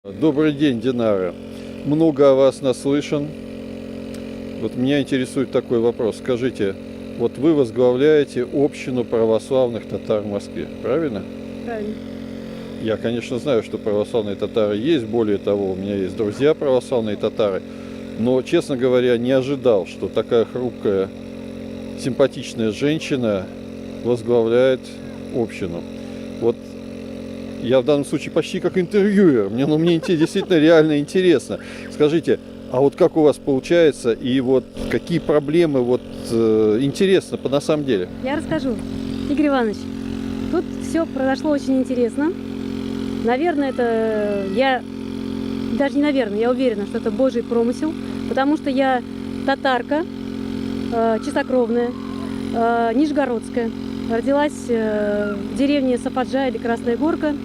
Добрый день, Динара. Много о вас наслышан. Вот меня интересует такой вопрос. Скажите, вот вы возглавляете общину православных татар в Москве, правильно? Правильно. Я, конечно, знаю, что православные татары есть. Более того, у меня есть друзья православные татары. Но, честно говоря, не ожидал, что такая хрупкая, симпатичная женщина возглавляет общину. Вот я в данном случае почти как интервьюер. Мне действительно реально интересно. Скажите, а вот как у вас получается и вот какие проблемы интересно на самом деле? Я расскажу. Игорь Иванович, тут все произошло очень интересно. Наверное, я уверена, что это Божий промысел, потому что я татарка, чистокровная, нижегородская. Родилась в деревне Сападжа или Красная Горка.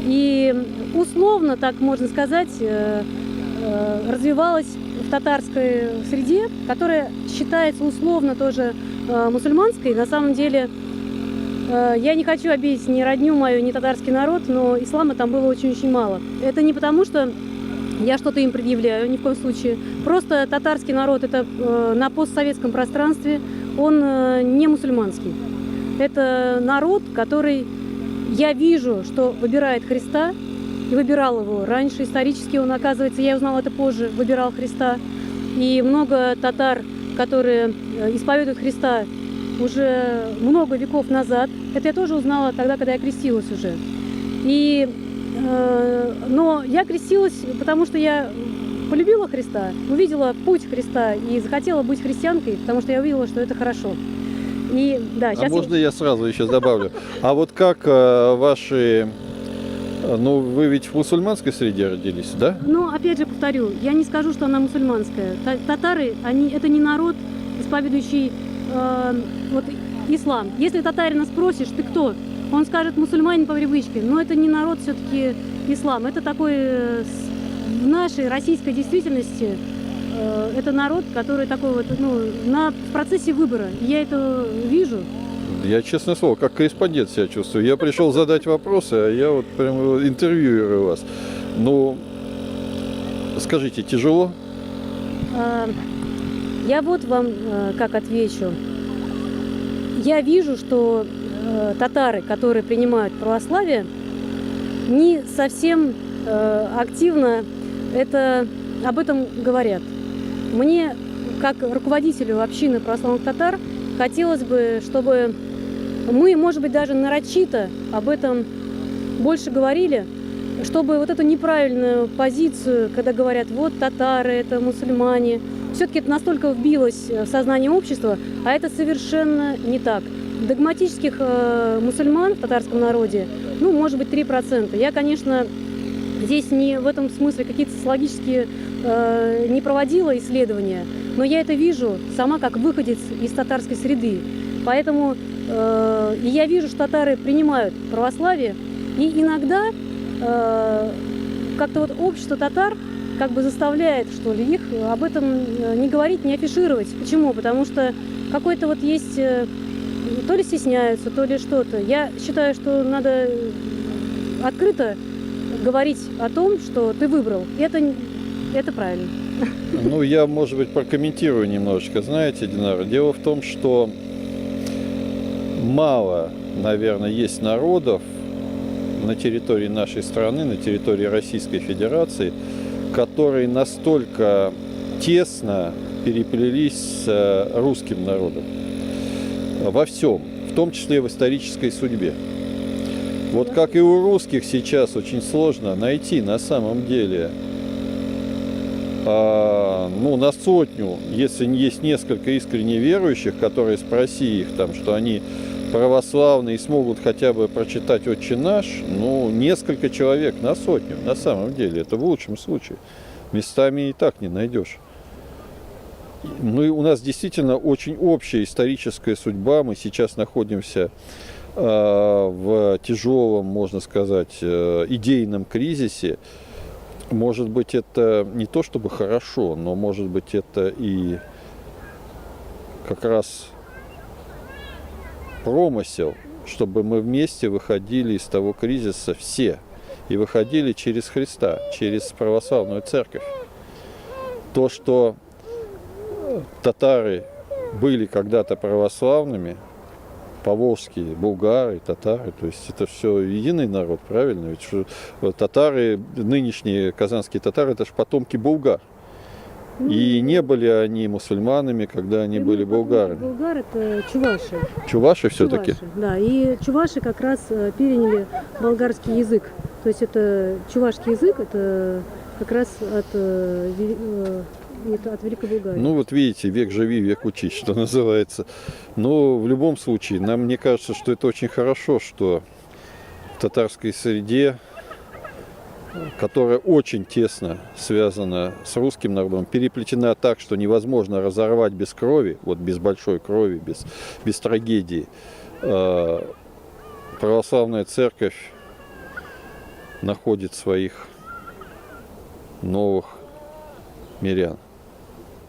И условно, так можно сказать, развивалась в татарской среде, которая считается условно тоже мусульманской. На самом деле, я не хочу обидеть ни родню мою, ни татарский народ, но ислама там было очень-очень мало. Это не потому, что я что-то им предъявляю, ни в коем случае. Просто татарский народ это на постсоветском пространстве, он не мусульманский. Это народ, который, я вижу, что выбирает Христа, и выбирал его раньше. Исторически он, оказывается, я узнала это позже, выбирал Христа. И много татар, которые исповедуют Христа уже много веков назад. Это я тоже узнала тогда, когда я крестилась уже. Но я крестилась, потому что я полюбила Христа, увидела путь Христа и захотела быть христианкой, потому что я увидела, что это хорошо. Можно я сразу еще добавлю? А вот как ваши... Ну, вы ведь в мусульманской среде родились, да? Ну, опять же повторю, я не скажу, что она мусульманская. Татары, это не народ, исповедующий ислам. Если татарина спросишь, ты кто? Он скажет мусульманин по привычке, но это не народ все-таки ислам. Это такой в нашей российской действительности это народ, который такой в процессе выбора. Я это вижу. Я, честное слово, как корреспондент себя чувствую. Я пришел задать вопросы, а я вот прям интервьюирую вас. Ну, скажите, тяжело? Я вот вам как отвечу. Я вижу, что татары, которые принимают православие, не совсем активно об этом говорят. Мне, как руководителю общины православных татар, хотелось бы, чтобы мы, может быть, даже нарочито об этом больше говорили, чтобы вот эту неправильную позицию, когда говорят, вот татары, это мусульмане, все-таки это настолько вбилось в сознание общества, а это совершенно не так. Догматических мусульман в татарском народе, может быть, 3%. Я, конечно, здесь не в этом смысле какие-то социологические не проводила исследования, но я это вижу сама как выходец из татарской среды. Поэтому и я вижу, что татары принимают православие, и иногда как-то вот общество татар как бы заставляет, что ли, их об этом не говорить, не афишировать. Почему? Потому что какой-то вот есть, то ли стесняются, то ли что-то. Я считаю, что надо открыто говорить о том, что ты выбрал. Это правильно. Ну, я, может быть, прокомментирую немножечко. Знаете, Динара, дело в том, что мало, наверное, есть народов на территории нашей страны, на территории Российской Федерации, которые настолько тесно переплелись с русским народом во всем, в том числе в исторической судьбе. Вот как и у русских сейчас очень сложно найти на самом деле на сотню, если есть несколько искренне верующих, которые, спроси их там, что они православные и смогут хотя бы прочитать «Отче наш», несколько человек на сотню, на самом деле, это в лучшем случае. Местами и так не найдешь. И у нас действительно очень общая историческая судьба, мы сейчас находимся в тяжелом, можно сказать, идейном кризисе. Может быть, это не то чтобы хорошо, но может быть, это и как раз промысел, чтобы мы вместе выходили из того кризиса все. и выходили через Христа, через православную церковь. То, что татары были когда-то православными, поволжские, булгары, татары, то есть это все единый народ, правильно? Ведь татары, нынешние казанские татары, это же потомки булгар. И не были они мусульманами, когда они были булгарами. Булгар это чуваши. Чуваши все-таки? Да, и чуваши как раз переняли болгарский язык. То есть это чувашский язык, это как раз от Великой Булгарии. Ну вот видите, век живи, век учись, что называется. Но в любом случае, мне кажется, что это очень хорошо, что в татарской среде, которая очень тесно связана с русским народом, переплетена так, что невозможно разорвать без крови, вот без большой крови, без трагедии. Православная церковь находит своих новых мирян.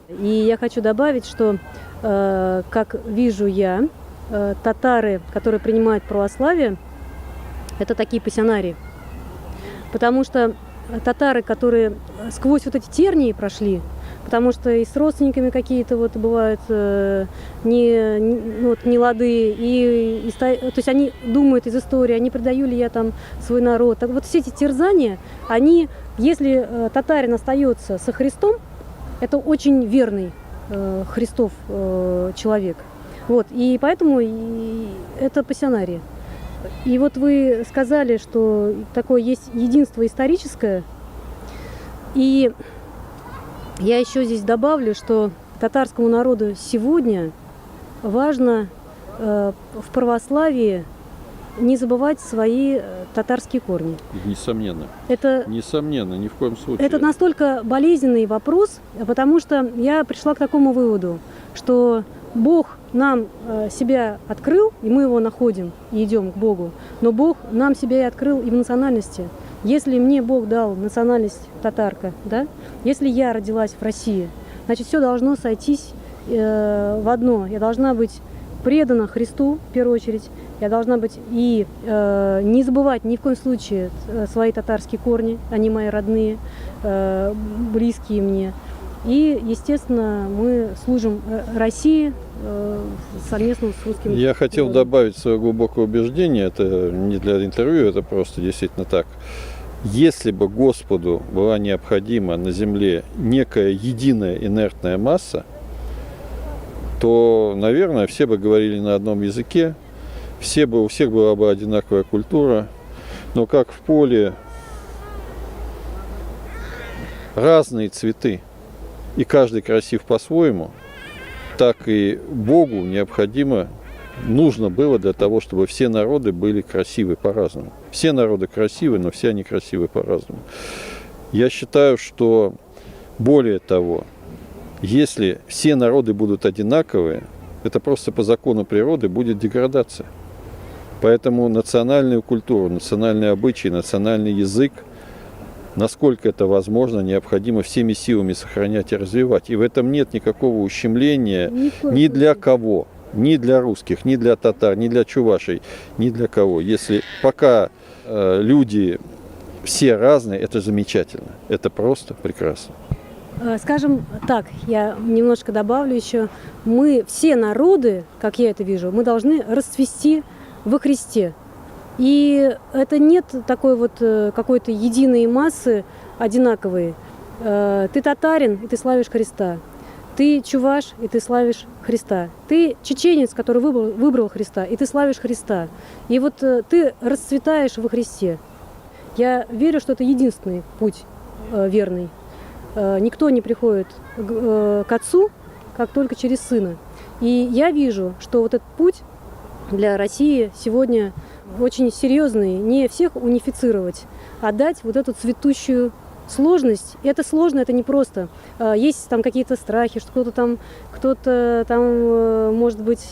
И я хочу добавить, что, как вижу я, татары, которые принимают православие, это такие пассионарии. Потому что татары, которые сквозь вот эти тернии прошли, потому что и с родственниками какие-то вот бывают нелады, то есть они думают из истории, а не предаю ли я там свой народ. Так вот все эти терзания, они, если татарин остается со Христом, это очень верный Христов человек. Вот, и поэтому это пассионарии. И вот вы сказали, что такое есть единство историческое. И я еще здесь добавлю, что татарскому народу сегодня важно в православии не забывать свои татарские корни. Несомненно. Это, несомненно, ни в коем случае. Это настолько болезненный вопрос, потому что я пришла к такому выводу, что Бог нам себя открыл, и мы его находим, и идем к Богу. Но Бог нам себя и открыл и в национальности. Если мне Бог дал национальность татарка, да, если я родилась в России, значит, все должно сойтись в одно. Я должна быть предана Христу, в первую очередь. Я должна быть и не забывать ни в коем случае свои татарские корни, они мои родные, близкие мне. И, естественно, мы служим России совместно с русским. Я хотел добавить свое глубокое убеждение, это не для интервью, это просто действительно так. Если бы Господу была необходима на земле некая единая инертная масса, то, наверное, все бы говорили на одном языке, у всех была бы одинаковая культура, но как в поле разные цветы, и каждый красив по-своему, так и Богу нужно было для того, чтобы все народы были красивы по-разному. Все народы красивы, но все они красивы по-разному. Я считаю, что более того, если все народы будут одинаковые, это просто по закону природы будет деградация. Поэтому национальную культуру, национальные обычаи, национальный язык, насколько это возможно, необходимо всеми силами сохранять и развивать. И в этом нет никакого ущемления ни для кого, ни для русских, ни для татар, ни для чувашей, ни для кого. Если пока люди все разные, это замечательно, это просто прекрасно. Скажем так, я немножко добавлю еще. Мы, все народы, как я это вижу, мы должны расцвести во Христе. И это нет такой вот какой-то единой массы одинаковой. Ты татарин, и ты славишь Христа. Ты чуваш, и ты славишь Христа. Ты чеченец, который выбрал Христа, и ты славишь Христа. И вот ты расцветаешь во Христе. Я верю, что это единственный путь верный. Никто не приходит к Отцу, как только через Сына. И я вижу, что вот этот путь для России сегодня очень серьезный. Не всех унифицировать, а дать вот эту цветущую сложность. Это сложно, это непросто. Есть там какие-то страхи, что кто-то там, может быть,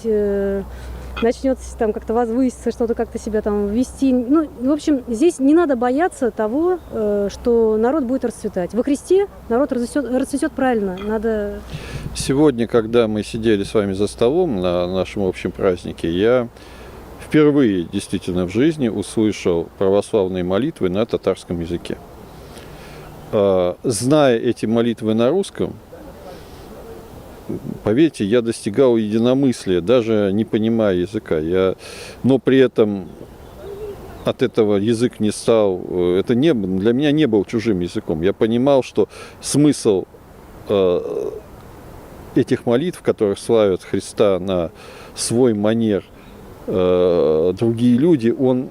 начнет там как-то возвыситься, что-то как-то себя там вести. Ну, в общем, здесь не надо бояться того, что народ будет расцветать. Во Христе народ расцветет правильно. Надо... Сегодня, когда мы сидели с вами за столом на нашем общем празднике, я впервые действительно в жизни услышал православные молитвы на татарском языке. Зная эти молитвы на русском, поверьте, я достигал единомыслия, даже не понимая языка. Но при этом от этого язык не стал, это для меня не был чужим языком. Я понимал, что смысл этих молитв, в которых славят Христа на свой манер другие люди, он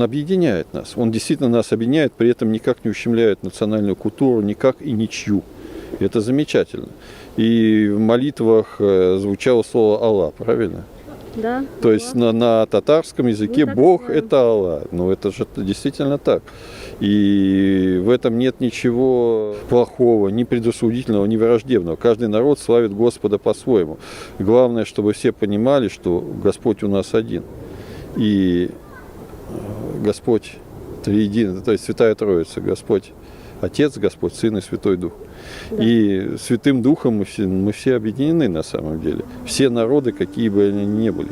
объединяет нас. Он действительно нас объединяет, при этом никак не ущемляет национальную культуру, никак и ничью. И это замечательно. И в молитвах звучало слово «Аллах», правильно? Да. То есть на татарском языке Бог – это Аллах. Ну, это же действительно так. И в этом нет ничего плохого, ни предосудительного, ни враждебного. Каждый народ славит Господа по-своему. Главное, чтобы все понимали, что Господь у нас один. И Господь триединый, то есть Святая Троица, Господь Отец, Господь Сын и Святой Дух. Да. И Святым Духом мы все объединены на самом деле. Все народы, какие бы они ни были.